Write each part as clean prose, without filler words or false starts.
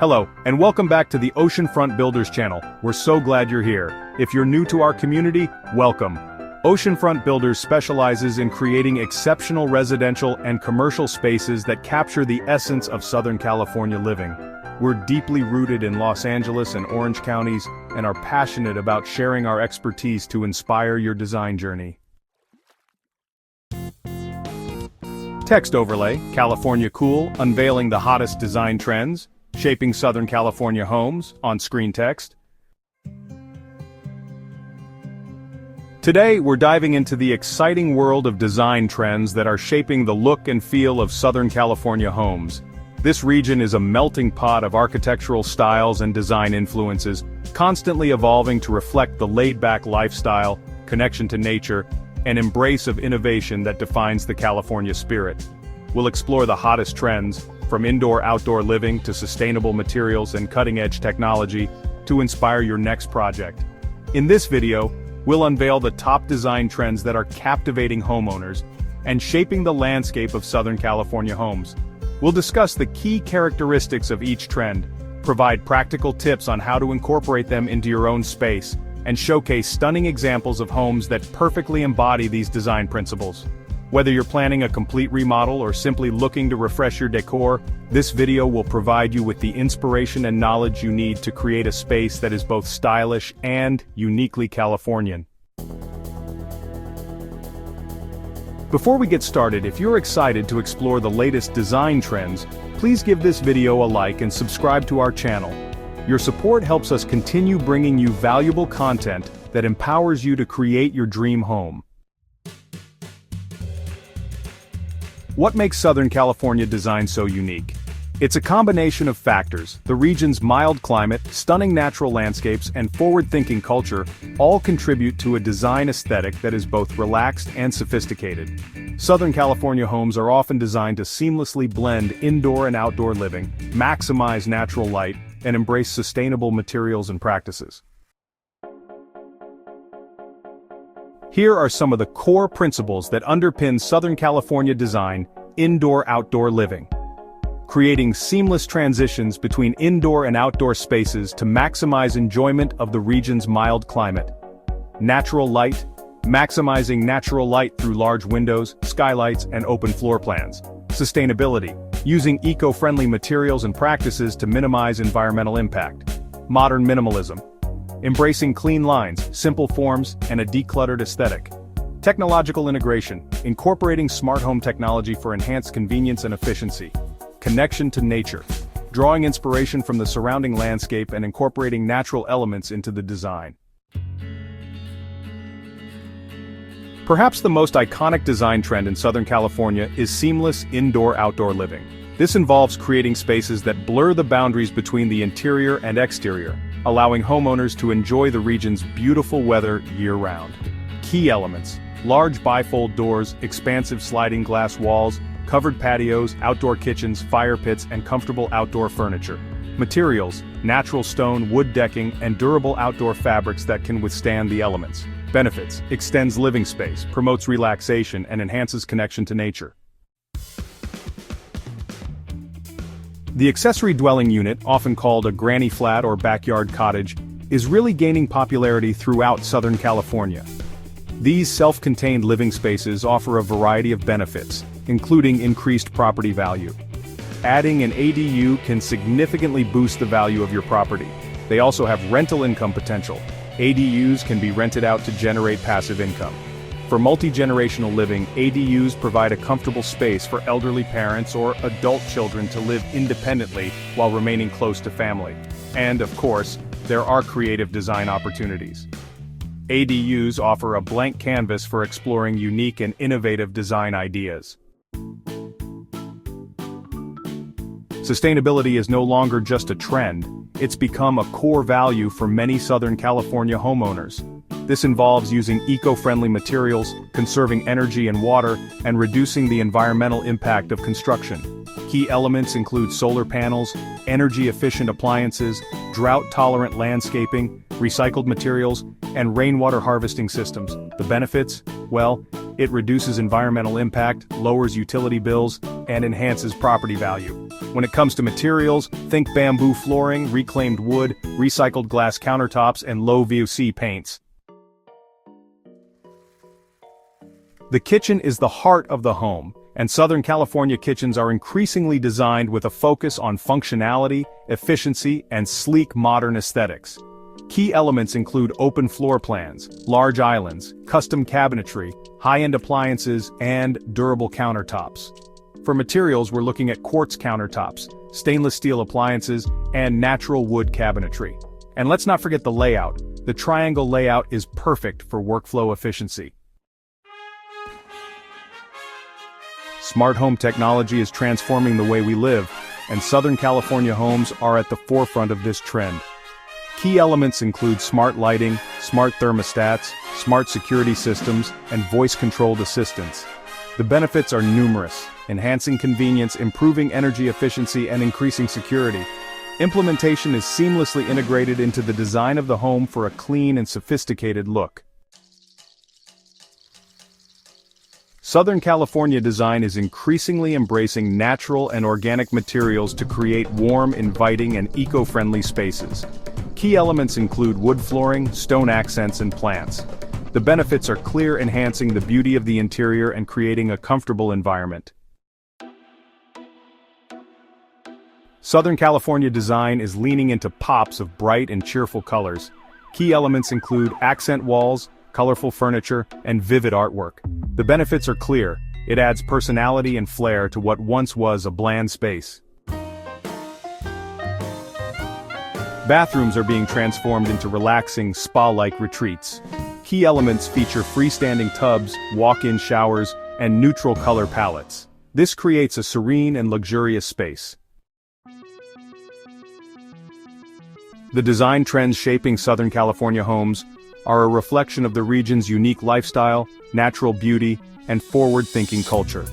Hello, and welcome back to the Oceanfront Builders channel. We're so glad you're here. If you're new to our community, welcome. Oceanfront Builders specializes in creating exceptional residential and commercial spaces that capture the essence of Southern California living. We're deeply rooted in Los Angeles and Orange counties, and are passionate about sharing our expertise to inspire your design journey. Text overlay, California Cool, unveiling the hottest design trends, shaping Southern California homes, on-screen text. Today, we're diving into the exciting world of design trends that are shaping the look and feel of Southern California homes. This region is a melting pot of architectural styles and design influences, constantly evolving to reflect the laid-back lifestyle, connection to nature, and embrace of innovation that defines the California spirit. We'll explore the hottest trends, from indoor-outdoor living to sustainable materials and cutting-edge technology, to inspire your next project. In this video, we'll unveil the top design trends that are captivating homeowners and shaping the landscape of Southern California homes. We'll discuss the key characteristics of each trend, provide practical tips on how to incorporate them into your own space, and showcase stunning examples of homes that perfectly embody these design principles. Whether you're planning a complete remodel or simply looking to refresh your decor, this video will provide you with the inspiration and knowledge you need to create a space that is both stylish and uniquely Californian. Before we get started, if you're excited to explore the latest design trends, please give this video a like and subscribe to our channel. Your support helps us continue bringing you valuable content that empowers you to create your dream home. What makes Southern California design so unique? It's a combination of factors. The region's mild climate, stunning natural landscapes, and forward-thinking culture all contribute to a design aesthetic that is both relaxed and sophisticated. Southern California homes are often designed to seamlessly blend indoor and outdoor living, maximize natural light, and embrace sustainable materials and practices. Here are some of the core principles that underpin Southern California design: indoor-outdoor living. Creating seamless transitions between indoor and outdoor spaces to maximize enjoyment of the region's mild climate. Natural light, maximizing natural light through large windows, skylights, and open floor plans. Sustainability, using eco-friendly materials and practices to minimize environmental impact. Modern minimalism, embracing clean lines, simple forms, and a decluttered aesthetic. Technological integration, incorporating smart home technology for enhanced convenience and efficiency. Connection to nature, drawing inspiration from the surrounding landscape and incorporating natural elements into the design. Perhaps the most iconic design trend in Southern California is seamless indoor-outdoor living. This involves creating spaces that blur the boundaries between the interior and exterior, allowing homeowners to enjoy the region's beautiful weather year-round. Key elements: large bifold doors, expansive sliding glass walls, covered patios, outdoor kitchens, fire pits, and comfortable outdoor furniture. Materials: natural stone, wood decking, and durable outdoor fabrics that can withstand the elements. Benefits: extends living space, promotes relaxation, and enhances connection to nature. The accessory dwelling unit, often called a granny flat or backyard cottage, is really gaining popularity throughout Southern California. These self-contained living spaces offer a variety of benefits, including increased property value. Adding an ADU can significantly boost the value of your property. They also have rental income potential. ADUs can be rented out to generate passive income. For multi-generational living, ADUs provide a comfortable space for elderly parents or adult children to live independently while remaining close to family. And, of course, there are creative design opportunities. ADUs offer a blank canvas for exploring unique and innovative design ideas. Sustainability is no longer just a trend, it's become a core value for many Southern California homeowners. This involves using eco-friendly materials, conserving energy and water, and reducing the environmental impact of construction. Key elements include solar panels, energy-efficient appliances, drought-tolerant landscaping, recycled materials, and rainwater harvesting systems. The benefits? Well, it reduces environmental impact, lowers utility bills, and enhances property value. When it comes to materials, think bamboo flooring, reclaimed wood, recycled glass countertops, and low VOC paints. The kitchen is the heart of the home, and Southern California kitchens are increasingly designed with a focus on functionality, efficiency, and sleek modern aesthetics. Key elements include open floor plans, large islands, custom cabinetry, high-end appliances, and durable countertops. For materials, we're looking at quartz countertops, stainless steel appliances, and natural wood cabinetry. And let's not forget the layout. The triangle layout is perfect for workflow efficiency. Smart home technology is transforming the way we live, and Southern California homes are at the forefront of this trend. Key elements include smart lighting, smart thermostats, smart security systems, and voice-controlled assistants. The benefits are numerous, enhancing convenience, improving energy efficiency, and increasing security. Implementation is seamlessly integrated into the design of the home for a clean and sophisticated look. Southern California design is increasingly embracing natural and organic materials to create warm, inviting, and eco-friendly spaces. Key elements include wood flooring, stone accents, and plants. The benefits are clear, enhancing the beauty of the interior and creating a comfortable environment. Southern California design is leaning into pops of bright and cheerful colors. Key elements include accent walls, colorful furniture, and vivid artwork. The benefits are clear. It adds personality and flair to what once was a bland space. Bathrooms are being transformed into relaxing, spa-like retreats. Key elements feature freestanding tubs, walk-in showers, and neutral color palettes. This creates a serene and luxurious space. The design trends shaping Southern California homes are a reflection of the region's unique lifestyle, natural beauty, and forward-thinking culture.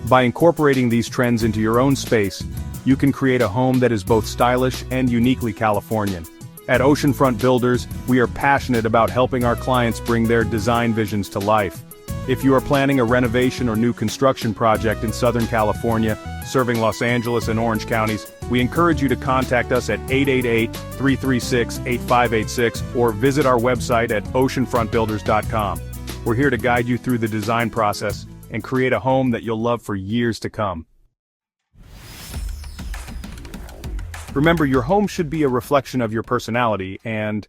By incorporating these trends into your own space, you can create a home that is both stylish and uniquely Californian. At Oceanfront Builders, we are passionate about helping our clients bring their design visions to life. If you are planning a renovation or new construction project in Southern California, serving Los Angeles and Orange counties, we encourage you to contact us at 888-336-8586 or visit our website at oceanfrontbuilders.com. We're here to guide you through the design process and create a home that you'll love for years to come. Remember, your home should be a reflection of your personality, and